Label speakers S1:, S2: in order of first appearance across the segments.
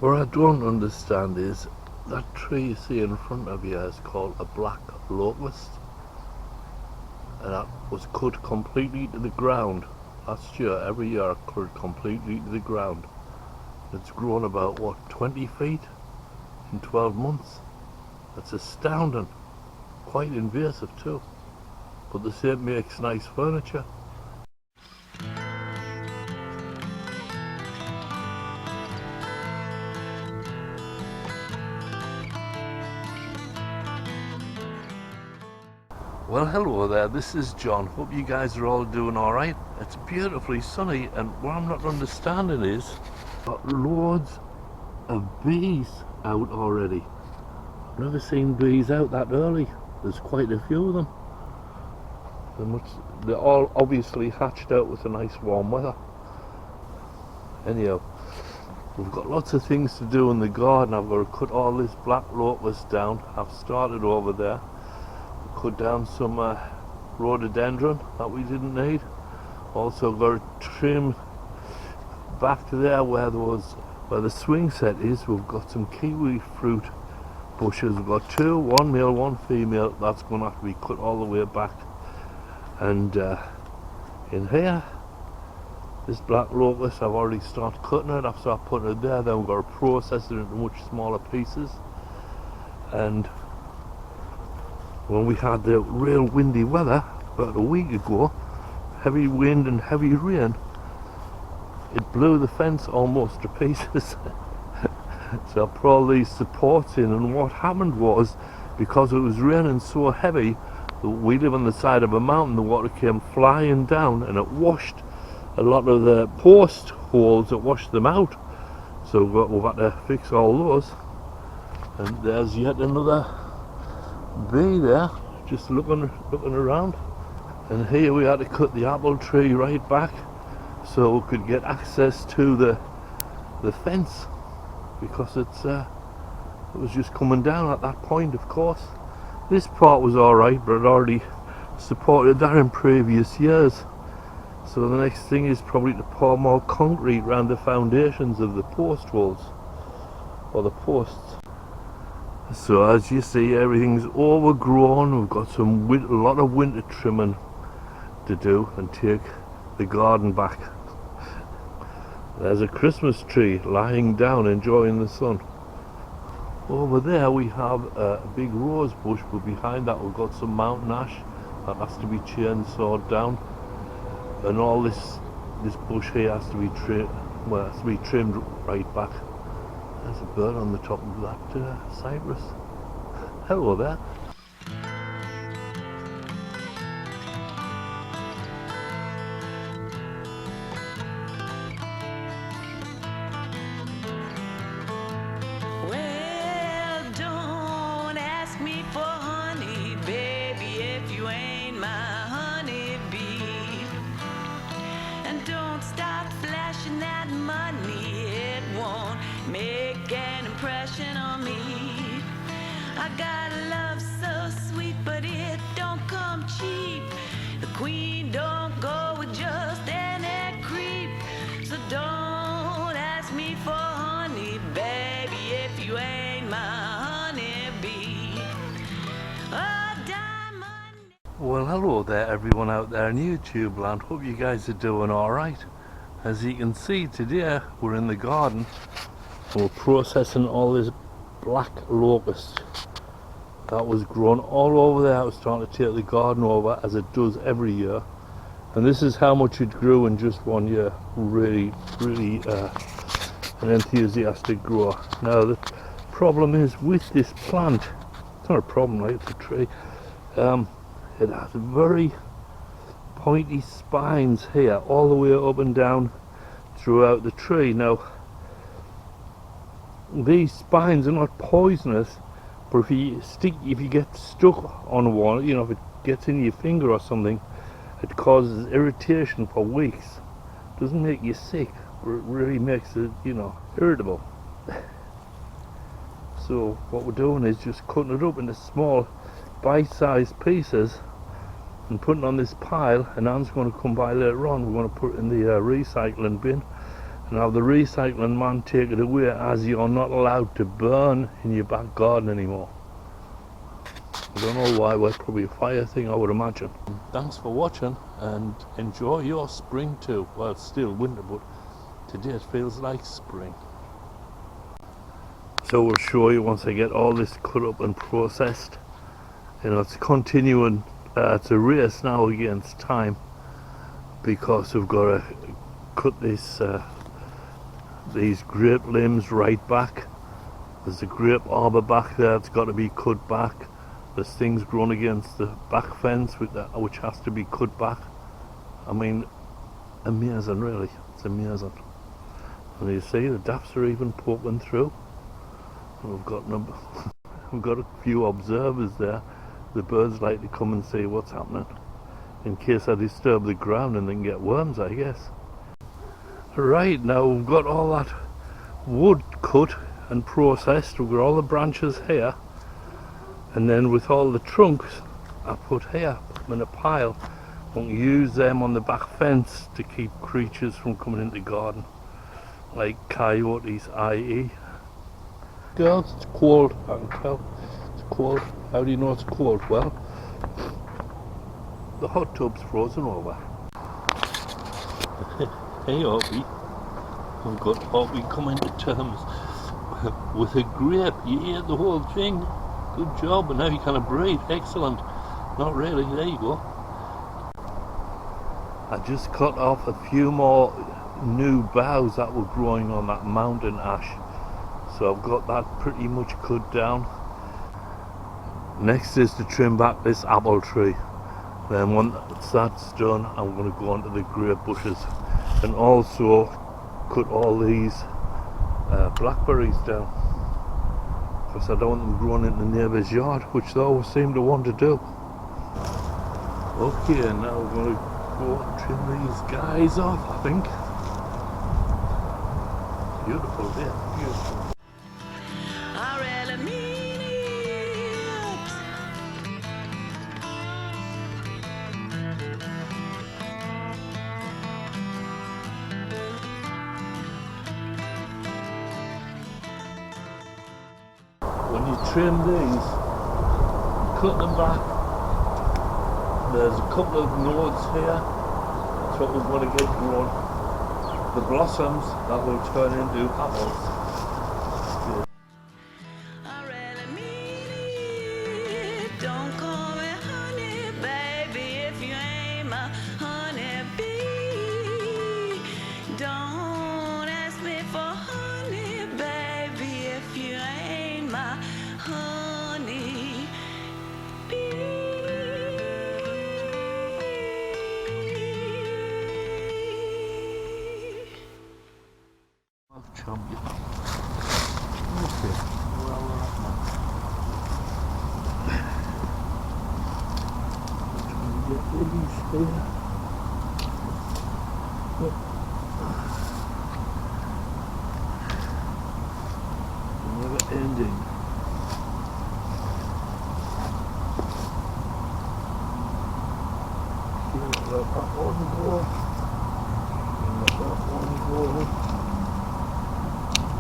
S1: What I don't understand is that tree you see in front of you is called a black locust, and that was cut completely to the ground last year. Every year cut completely to the ground. It's grown about what, 20 feet in 12 months. That's astounding. Quite invasive too, but the same makes nice furniture. Well, hello there, this is John. Hope you guys are all doing alright. It's beautifully sunny, and what I'm not understanding is got loads of bees out already. I've never seen bees out that early. There's quite a few of them. They're all obviously hatched out with the nice warm weather. Anyhow, we've got lots of things to do in the garden. I've got to cut all this black locust down. I've started over there. Cut down some rhododendron that we didn't need. Also got to trim back to there where the swing set is. We've got some kiwi fruit bushes. We've got two, one male, one female. That's going to have to be cut all the way back. And in here, this black locust, I've already started cutting it. I've started putting it there. Then we've got to process it into much smaller pieces. And when we had the real windy weather about a week ago, heavy wind and heavy rain, it blew the fence almost to pieces. So I put all these supports in, and what happened was, because it was raining so heavy, we live on the side of a mountain, the water came flying down and it washed a lot of the post holes, it washed them out. So we've had to fix all those. And there's yet another bee there, just looking around. And here we had to cut the apple tree right back so we could get access to the fence, because it was just coming down at that point. Of course, this part was alright, but I'd already supported that in previous years. So the next thing is probably to pour more concrete around the foundations of the post holes, or the posts. So as you see, everything's overgrown. We've got a lot of winter trimming to do and take the garden back. There's a Christmas tree lying down enjoying the sun. Over there we have a big rose bush, but behind that we've got some mountain ash that has to be chainsawed down, and all this bush here has to be trimmed right back. There's a bird on the top of that cypress. Hello there.
S2: Well, don't ask me for honey, baby, if you ain't my honeybee. And don't stop flashing that money, it won't make an impression on me. I got a love so sweet, but it don't come cheap. The queen don't go with just any creep. So don't ask me for honey, baby, if you ain't my honeybee. Oh, diamond.
S1: Well, hello there everyone out there in YouTube land. Hope you guys are doing alright. As you can see, today we're in the garden. We're processing all this black locust that was grown all over there. I was trying to take the garden over, as it does every year, and this is how much it grew in just 1 year. Really an enthusiastic grower. Now the problem is with this plant, it's not a problem, right? It's a tree. It has very pointy spines here all the way up and down throughout the tree. Now these spines are not poisonous, but if you get stuck on one, you know, if it gets in your finger or something, it causes irritation for weeks. It doesn't make you sick, but it really makes it, you know, irritable. So what we're doing is just cutting it up into small bite-sized pieces and putting it on this pile, and Anne's going to come by later on. We're going to put it in the recycling bin and have the recycling man take it away, as you're not allowed to burn in your back garden anymore. I don't know why, well, probably a fire thing, I would imagine. Thanks for watching, and enjoy your spring too. Well, it's still winter, but today it feels like spring. So we'll show you once I get all this cut up and processed. You know, it's continuing, it's a race now against time, because we've got to cut this, these grape limbs right back. There's a grape arbor back there, it's got to be cut back. There's things growing against the back fence with that, which has to be cut back. I mean, amazing, really. It's amazing. And you see, the daffs are even poking through. And we've got a few observers there. The birds like to come and see what's happening, in case I disturb the ground and then get worms, I guess. Right, now we've got all that wood cut and processed. We've got all the branches here, and then with all the trunks I put here, put them in a pile. I'm going to use them on the back fence to keep creatures from coming into the garden, like coyotes, i.e. Girls, it's cold, I can tell. It's cold. How do you know it's cold? Well, the hot tub's frozen over. Hey Opie, we've got Opie coming to terms with a grape. You ate the whole thing. Good job, and now you can breathe. Excellent. Not really, there you go. I just cut off a few more new boughs that were growing on that mountain ash. So I've got that pretty much cut down. Next is to trim back this apple tree. Then once that's done, I'm going to go onto the grape bushes, and also cut all these blackberries down, because I don't want them growing in the neighbour's yard, which they always seem to want to do. Okay, now we're going to go and trim these guys off, I think. Beautiful day, beautiful. When you trim these, cut them back. There's a couple of nodes here. That's what we're going to get grown. The blossoms that will turn into apples.
S2: Don't call me honey, baby, if you ain't my honey bee. Don't ask me for honey, baby, if you ain't my honey bee.
S1: Champion. Okay, well, get these here. Never ending. Let that one go. Let that one go.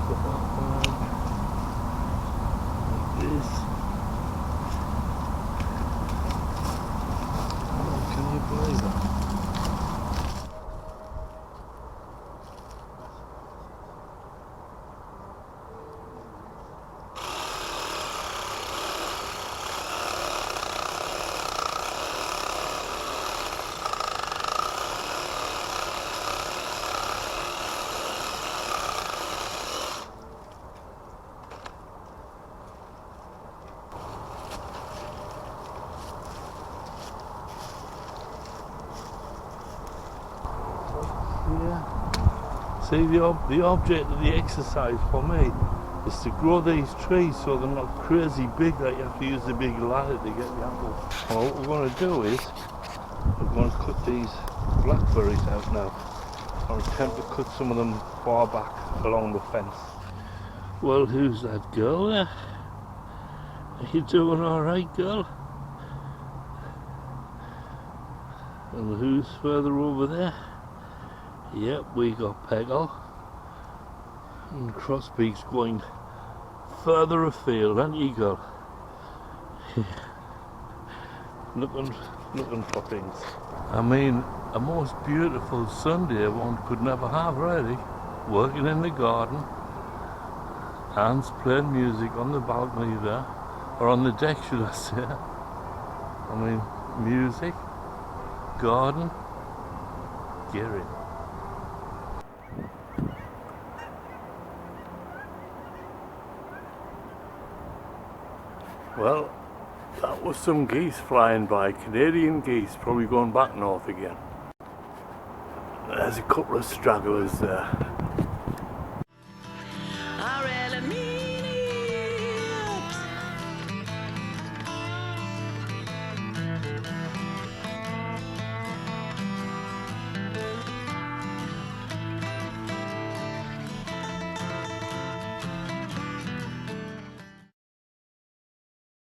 S1: Put that back. Like this. Oh, can you believe it? Yeah. See, the object of the exercise for me is to grow these trees so they're not crazy big that you have to use the big ladder to get the apples. Well, what we're going to do is we're going to cut these blackberries out now. I'll attempt to cut some of them far back along the fence. Well, who's that girl there? Are you doing alright, girl? And who's further over there? Yep, we got Peggle. And Crossbeak's going further afield, aren't you, girl? looking for things. I mean, a most beautiful Sunday one could never have, really. Working in the garden, Anne's playing music on the balcony there, or on the deck, should I say. I mean, music, garden, Gary. Well, that was some geese flying by, Canadian geese, probably going back north again. There's a couple of stragglers there.